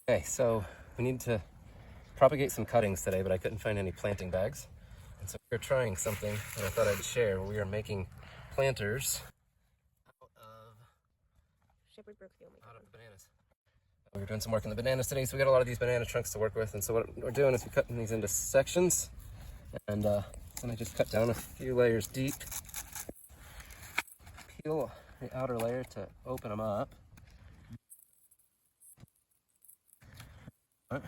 Okay, so we need to propagate some cuttings today, but I couldn't find any planting bags. And so we're trying something that I thought I'd share. We are making planters out of bananas. We were doing some work in the bananas today, so we got a lot of these banana trunks to work with. And so what we're doing is we're cutting these into sections. And then I just cut down a few layers deep. Peel the outer layer to open them up. Right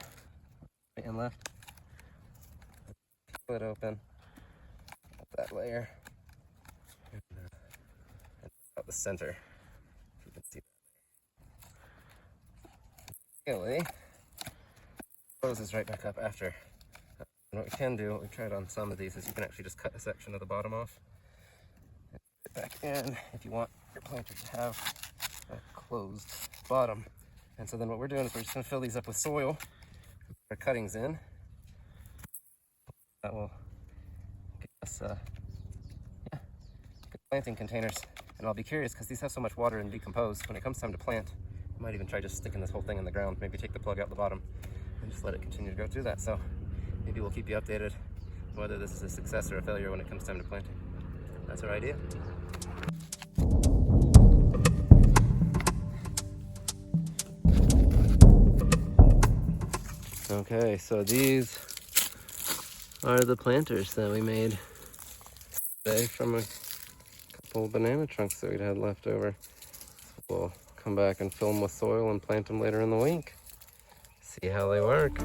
and left. Peel it open. That layer. And out the center. If you can see that. Really, closes right back up after. And what we can do, what we tried on some of these, is you can actually just cut a section of the bottom off. And put it back in if you want your planter to have a closed bottom. And so then what we're doing is we're just going to fill these up with soil. Put our cuttings in. That will give us good planting containers. And I'll be curious because these have so much water and decompose. When it comes time to plant, I might even try just sticking this whole thing in the ground. Maybe take the plug out the bottom and just let it continue to go through that. So maybe we'll keep you updated whether this is a success or a failure when it comes time to planting. That's our idea. Okay, so these are the planters that we made today from a couple banana trunks that we'd had left over. We'll come back and fill them with soil and plant them later in the week. See how they work.